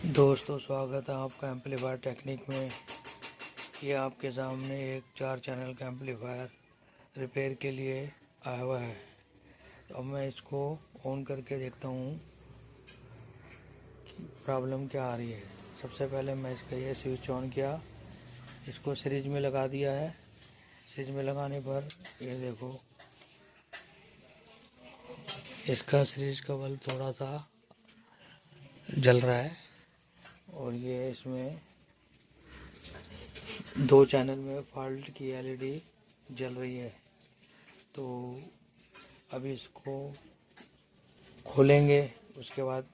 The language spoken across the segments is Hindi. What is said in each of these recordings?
दोस्तों, स्वागत है आपका एम्पलीफायर टेक्निक में। ये आपके सामने एक 4 चैनल का एम्पलीफायर रिपेयर के लिए आया हुआ है। तो अब मैं इसको ऑन करके देखता हूँ कि प्रॉब्लम क्या आ रही है। सबसे पहले मैं इसका ये स्विच ऑन किया, इसको सीरीज में लगा दिया है। सीरीज में लगाने पर ये देखो, इसका सीरीज का बल्ब थोड़ा सा जल रहा है और ये इसमें 2 चैनल में फॉल्ट की एलईडी जल रही है। तो अभी इसको खोलेंगे, उसके बाद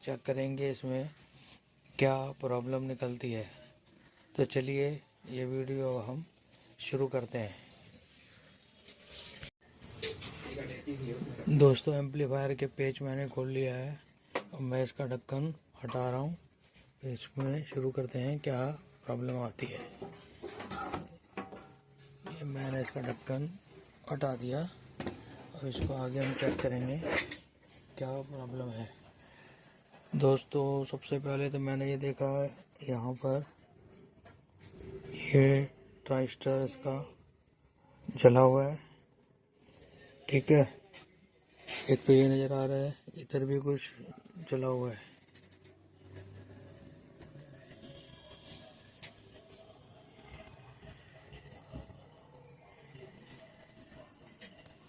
चेक करेंगे इसमें क्या प्रॉब्लम निकलती है। तो चलिए ये वीडियो हम शुरू करते हैं। दोस्तों, एम्पलीफायर के पेच मैंने खोल लिया है। अब मैं इसका ढक्कन हटा रहा हूँ, फिर इसमें शुरू करते हैं क्या प्रॉब्लम आती है। ये मैंने इसका ढक्कन हटा दिया और इसको आगे हम चेक करेंगे क्या प्रॉब्लम है। दोस्तों, सबसे पहले तो मैंने ये देखा यहाँ पर ये ट्रांजिस्टर इसका जला हुआ है। ठीक है, एक तो ये नज़र आ रहा है, इधर भी कुछ जला हुआ है।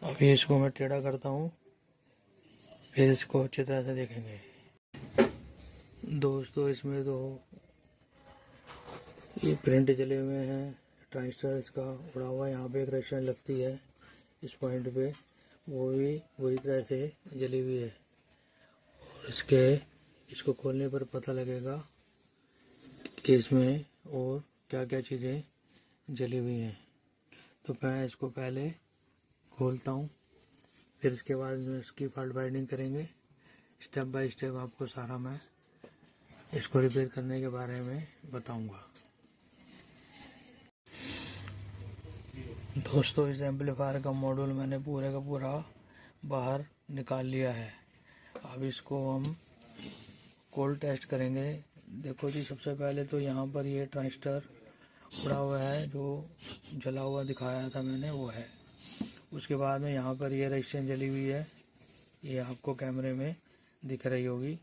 अभी इसको मैं टेढ़ा करता हूँ, फिर इसको अच्छी तरह से देखेंगे। दोस्तों, इसमें तो ये प्रिंट जले हुए हैं, ट्रांजिस्टर इसका उड़ा हुआ है। यहाँ पे एक रशियन लगती है इस पॉइंट पे, वो भी बुरी तरह से जली हुई है। और इसको खोलने पर पता लगेगा कि इसमें और क्या क्या चीज़ें जली हुई हैं। तो मैं इसको पहले खोलता हूँ, फिर इसके बाद में इसकी फॉल्ट फाइंडिंग करेंगे। स्टेप बाय स्टेप आपको सारा मैं इसको रिपेयर करने के बारे में बताऊंगा। दोस्तों, इस एम्पलीफायर का मॉड्यूल मैंने पूरे का पूरा बाहर निकाल लिया है। अब इसको हम कोल्ड टेस्ट करेंगे। देखो जी, सबसे पहले तो यहाँ पर ये ट्रांजिस्टर उड़ा हुआ है, जो जला हुआ दिखाया था मैंने, वो है। उसके बाद में यहाँ पर ये रजिस्टेंस जली हुई है, ये आपको कैमरे में दिख रही होगी।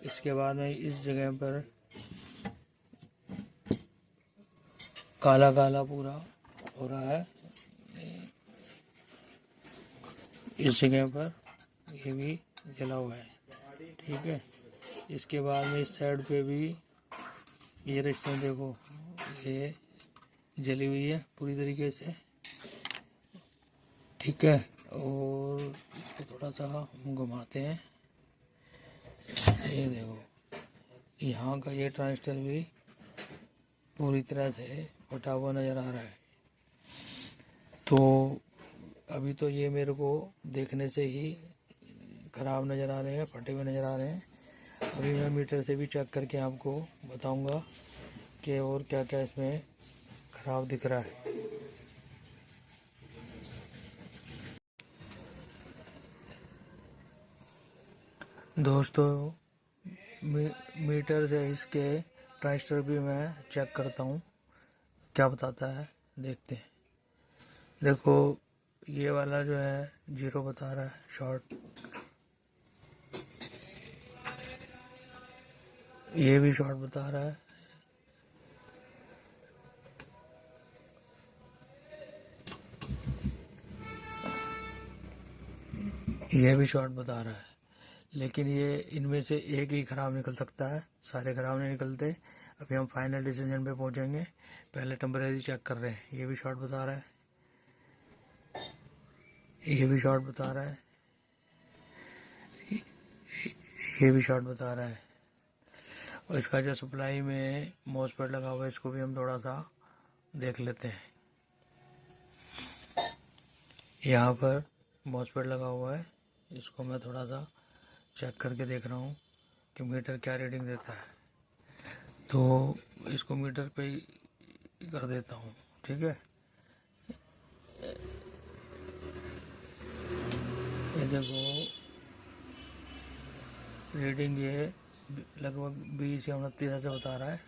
इसके बाद में इस जगह पर काला काला पूरा हो रहा है, इस जगह पर ये भी जला हुआ है। ठीक है, इसके बाद में इस साइड पे भी ये रजिस्टेंस देखो, ये जली हुई है पूरी तरीके से। ठीक है, और इसको थोड़ा सा हम घुमाते हैं। ये देखो, यहाँ का ये ट्रांजिस्टर भी पूरी तरह से फटा हुआ नज़र आ रहा है। तो अभी तो ये मेरे को देखने से ही ख़राब नज़र आ रहे हैं, फटे हुए नज़र आ रहे हैं। अभी मैं मीटर से भी चेक करके आपको बताऊंगा कि और क्या क्या इसमें ख़राब दिख रहा है। दोस्तों, मीटर से इसके ट्रांजिस्टर भी मैं चेक करता हूँ क्या बताता है, देखते हैं। देखो, ये वाला जो है 0 बता रहा है, शॉर्ट। ये भी शॉर्ट बता रहा है। ये भी शॉर्ट बता रहा है। लेकिन ये इनमें से एक ही ख़राब निकल सकता है, सारे ख़राब नहीं निकलते। अभी हम फाइनल डिसीजन पे पहुंचेंगे, पहले टेम्परेरी चेक कर रहे हैं। ये भी शॉर्ट बता रहा है, ये भी शॉर्ट बता रहा है, ये भी शॉर्ट बता रहा है। और इसका जो सप्लाई में मॉसफेट लगा हुआ है, इसको भी हम थोड़ा सा देख लेते हैं। यहाँ पर मॉसफेट लगा हुआ है, इसको मैं थोड़ा सा चेक करके देख रहा हूँ कि मीटर क्या रीडिंग देता है। तो इसको मीटर पे ही कर देता हूँ। ठीक है, ये देखो रीडिंग ये लगभग 20 या 29 ऐसे बता रहा है।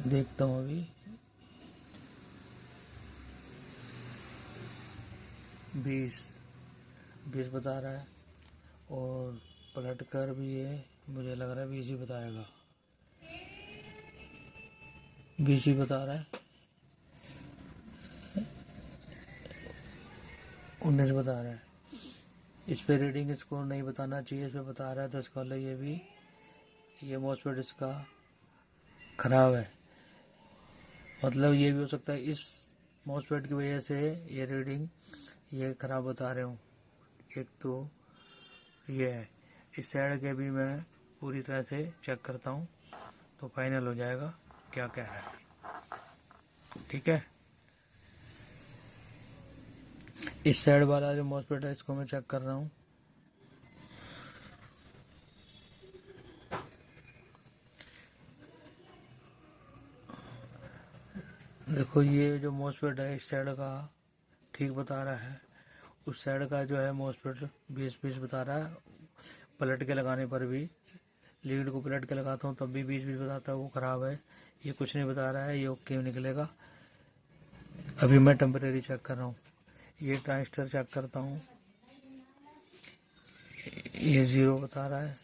देखता हूँ अभी 20 बता रहा है, और पलट कर भी ये मुझे लग रहा है 20 ही बताएगा। 20 ही बता रहा है। 19 बता रहा है। इस पे रीडिंग इसको नहीं बताना चाहिए, इस पे बता रहा है, तो इसका मतलब ये भी, ये मॉसफेट इसका खराब है। मतलब ये भी हो सकता है इस मॉसफेट की वजह से ये रीडिंग ये खराब बता रहे हूँ। एक तो ये है। इस साइड के भी मैं पूरी तरह से चेक करता हूँ तो फाइनल हो जाएगा क्या कह रहा है। ठीक है, इस साइड वाला जो मॉसफेट है इसको मैं चेक कर रहा हूँ। देखो ये जो मॉसफेट है इस साइड का ठीक बता रहा है, उस साइड का जो है मॉसफेट 20 बता रहा है। पलट के लगाने पर भी, लीड को पलट के लगाता हूँ तब भी 20 बताता है, वो ख़राब है। ये कुछ नहीं बता रहा है, ये ओके निकलेगा। अभी मैं टेम्परेरी चेक कर रहा हूँ। ये ट्रांजिस्टर चेक करता हूँ, ये 0 बता रहा है,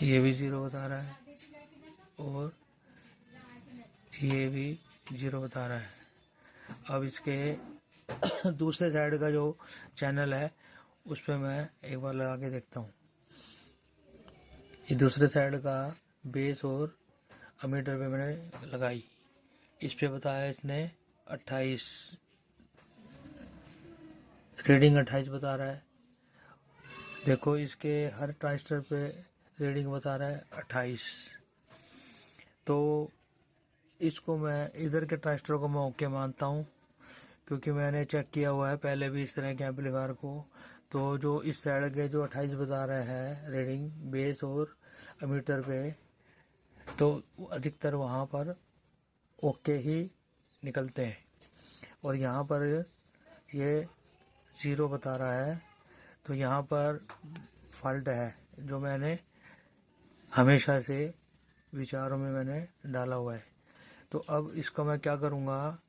ये भी 0 बता रहा है, और ये भी 0 बता रहा है। अब इसके दूसरे साइड का जो चैनल है उस पर मैं एक बार लगा के देखता हूँ। ये दूसरे साइड का बेस और अमीटर पे मैंने लगाई, इस पे बताया इसने 28, रीडिंग 28 बता रहा है। देखो इसके हर ट्रांजिस्टर पे रीडिंग बता रहा है 28। तो इसको मैं इधर के ट्रांजिस्टर को मैं ओके मानता हूँ, क्योंकि मैंने चेक किया हुआ है पहले भी इस तरह के एम्पलीफायर को। तो जो इस साइड के जो 28 बता रहे हैं रीडिंग बेस और अमीटर पे, तो अधिकतर वहाँ पर ओके ही निकलते हैं। और यहाँ पर ये 0 बता रहा है, तो यहाँ पर फॉल्ट है जो मैंने हमेशा से विचारों में मैंने डाला हुआ है। तो अब इसका मैं क्या करूँगा,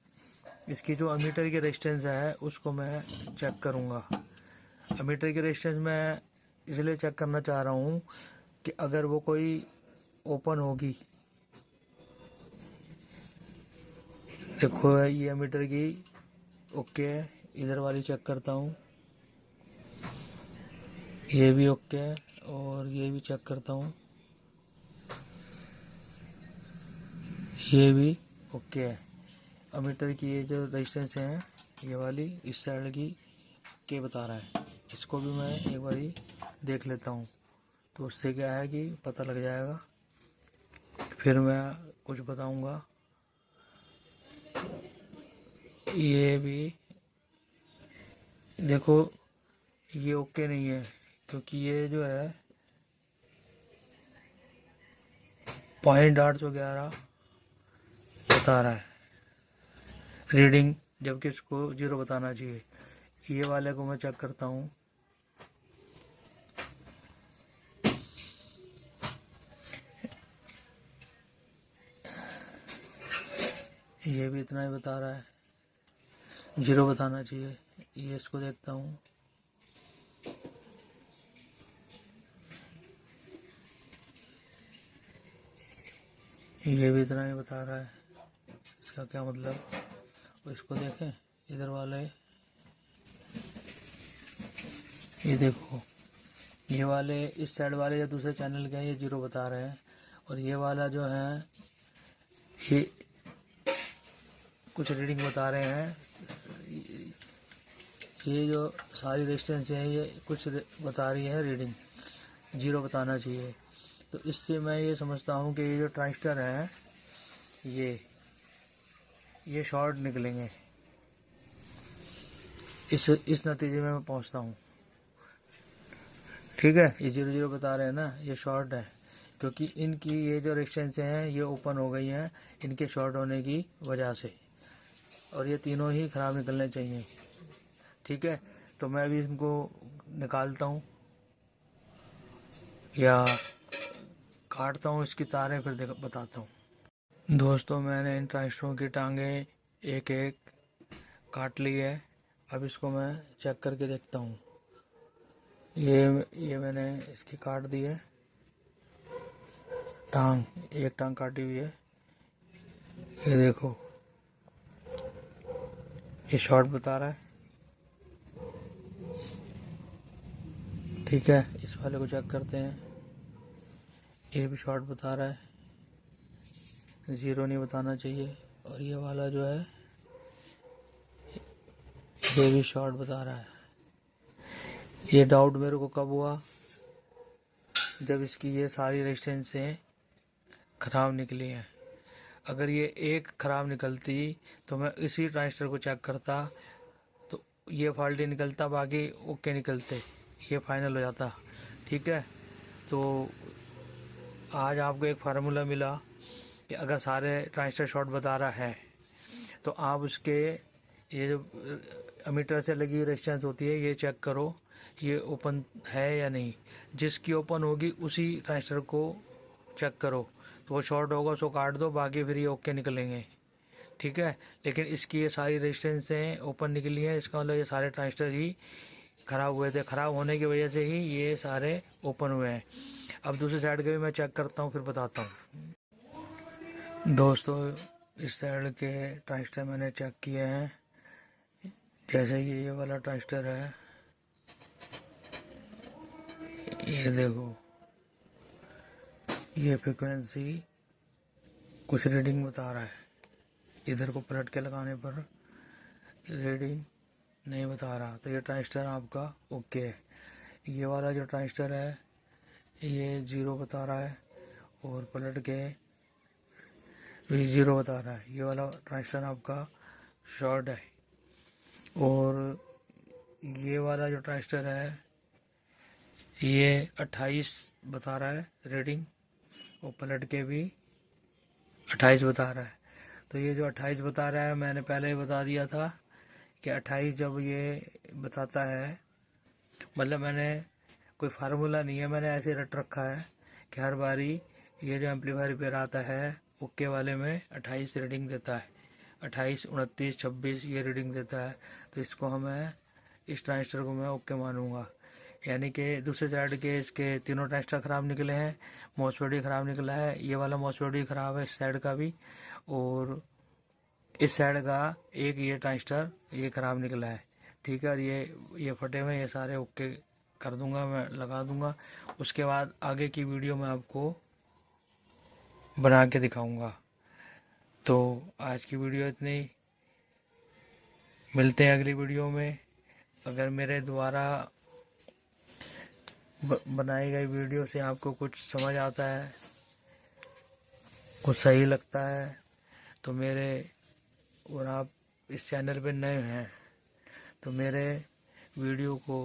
इसकी जो अमीटर की रेजिस्टेंस है उसको मैं चेक करूँगा। अमीटर की रेजिस्टेंस मैं इसलिए चेक करना चाह रहा हूँ कि अगर वो कोई ओपन होगी, देखो ये अमीटर की ओके है, इधर वाली चेक करता हूँ, ये भी ओके है, और ये भी चेक करता हूँ, ये भी ओके है। अमीटर की ये जो रेजिस्टेंस है ये वाली इस साइड की के बता रहा है। इसको भी मैं एक बारी देख लेता हूँ, तो उससे क्या है कि पता लग जाएगा, फिर मैं कुछ बताऊँगा। ये भी देखो ये ओके नहीं है, क्योंकि ये जो है 0.811 बता रहा है रीडिंग, जबकि इसको 0 बताना चाहिए। ये वाले को मैं चेक करता हूँ, ये भी इतना ही बता रहा है, 0 बताना चाहिए। ये इसको देखता हूँ, ये भी इतना ही बता रहा है। इसका क्या मतलब, इसको देखें इधर वाले, ये देखो ये वाले इस साइड वाले या दूसरे चैनल के हैं, ये 0 बता रहे हैं। और ये वाला जो है ये कुछ रीडिंग बता रहे हैं। ये जो सारी रेजिस्टेंस है ये कुछ बता रही है रीडिंग, 0 बताना चाहिए। तो इससे मैं ये समझता हूँ कि ये जो ट्रांजिस्टर है ये शॉर्ट निकलेंगे। इस नतीजे में मैं पहुँचता हूँ। ठीक है, ये 0 बता रहे हैं ना, ये शॉर्ट है, क्योंकि इनकी ये जो रेजिस्टेंस हैं ये ओपन हो गई हैं इनके शॉर्ट होने की वजह से, और ये तीनों ही ख़राब निकलने चाहिए। ठीक है, तो मैं अभी इनको निकालता हूँ या काटता हूँ इसकी तारें, फिर बताता हूँ। दोस्तों मैंने इन ट्रांजिस्टरों की टांगे एक एक काट ली है। अब इसको मैं चेक करके देखता हूँ। ये मैंने इसकी काट दी है टांग, एक टांग काटी हुई है। ये देखो ये शॉर्ट बता रहा है, ठीक है। इस वाले को चेक करते हैं, ये भी शॉर्ट बता रहा है, ज़ीरो नहीं बताना चाहिए। और ये वाला जो है ये भी शॉर्ट बता रहा है। ये डाउट मेरे को कब हुआ, जब इसकी ये सारी रेजिस्टेंसें ख़राब निकली हैं। अगर ये एक ख़राब निकलती तो मैं इसी ट्रांजिस्टर को चेक करता तो ये फॉल्टी निकलता, बाकी ओके निकलते, ये फाइनल हो जाता, ठीक है। तो आज आपको एक फार्मूला मिला कि अगर सारे ट्रांजिस्टर शॉर्ट बता रहा है तो आप उसके ये जो एमीटर से लगी हुई रेजिस्टेंस होती है ये चेक करो ये ओपन है या नहीं। जिसकी ओपन होगी उसी ट्रांजिस्टर को चेक करो, तो वो शॉर्ट होगा उसको काट दो, बाकी फिर ये ओके निकलेंगे, ठीक है। लेकिन इसकी ये सारी रेजिस्टेंसें ओपन निकली हैं, इसका मतलब ये सारे ट्रांजिस्टर ही ख़राब हुए थे। ख़राब होने की वजह से ही ये सारे ओपन हुए हैं। अब दूसरी साइड के भी मैं चेक करता हूँ, फिर बताता हूँ। दोस्तों इस साइड के ट्रांजिस्टर मैंने चेक किए हैं। जैसे कि ये वाला ट्रांजिस्टर है, ये देखो ये फ्रिक्वेंसी कुछ रीडिंग बता रहा है, इधर को पलट के लगाने पर रीडिंग नहीं बता रहा, तो ये ट्रांजिस्टर आपका ओके है। ये वाला जो ट्रांजिस्टर है ये ज़ीरो बता रहा है और पलट के भी ज़ीरो बता रहा है। ये वाला ट्रांजिस्टर आपका शॉर्ट है। और ये वाला जो ट्रांजिस्टर है ये 28 बता रहा है रीडिंग, और पलट के भी 28 बता रहा है। तो ये जो 28 बता रहा है मैंने पहले ही बता दिया था कि 28 जब ये बताता है, मतलब मैंने कोई फार्मूला नहीं है, मैंने ऐसे रट रखा है कि हर बारी ये जो एम्पलीफायर रिपेयर आता है ओके वाले में 28 रीडिंग देता है, 28, 29, 26 ये रीडिंग देता है। तो इसको हमें इस ट्रांजिस्टर को मैं ओके मानूंगा। यानी कि दूसरे साइड के इसके तीनों ट्रांजिस्टर ख़राब निकले हैं, मॉसफेट भी ख़राब निकला है, ये वाला मॉसफेट भी ख़राब है इस साइड का भी, और इस साइड का एक ये ट्रांजिस्टर ये ख़राब निकला है, ठीक है। और ये फटे हुए, ये सारे ओके कर दूंगा, मैं लगा दूंगा। उसके बाद आगे की वीडियो में आपको बना के दिखाऊंगा। तो आज की वीडियो इतनी ही, मिलते हैं अगली वीडियो में। अगर मेरे द्वारा बनाई गई वीडियो से आपको कुछ समझ आता है, कुछ सही लगता है, तो मेरे और आप इस चैनल पे नए हैं तो मेरे वीडियो को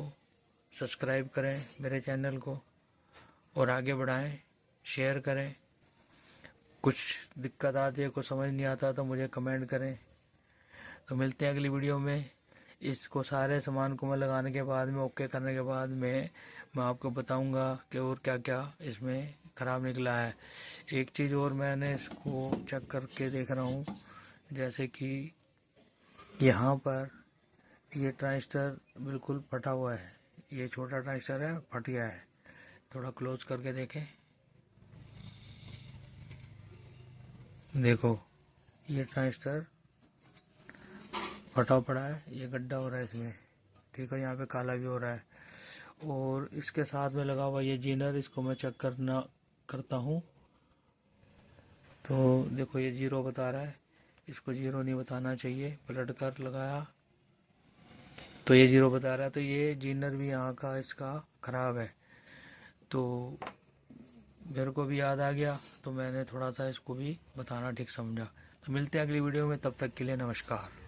सब्सक्राइब करें, मेरे चैनल को, और आगे बढ़ाएं, शेयर करें। कुछ दिक्कत आती है, कुछ समझ नहीं आता तो मुझे कमेंट करें। तो मिलते हैं अगली वीडियो में। इसको सारे सामान को मैं लगाने के बाद में, ओके करने के बाद में, मैं आपको बताऊंगा कि और क्या क्या इसमें ख़राब निकला है। एक चीज़ और मैंने इसको चेक करके देख रहा हूँ, जैसे कि यहाँ पर ये ट्रांजिस्टर बिल्कुल फटा हुआ है, ये छोटा ट्रांजिस्टर है फट गया है। थोड़ा क्लोज करके देखें, देखो ये ट्रांजिस्टर फटा पड़ा है, ये गड्ढा हो रहा है इसमें, ठीक है। यहाँ पे काला भी हो रहा है। और इसके साथ में लगा हुआ ये जीनर, इसको मैं चेक करता हूँ। तो देखो ये ज़ीरो बता रहा है, इसको ज़ीरो नहीं बताना चाहिए, पलट कर लगाया तो ये ज़ीरो बता रहा है। तो ये जीनर भी यहाँ का इसका ख़राब है। तो मेरे को भी याद आ गया तो मैंने थोड़ा सा इसको भी बताना ठीक समझा। तो मिलते हैं अगली वीडियो में, तब तक के लिए नमस्कार।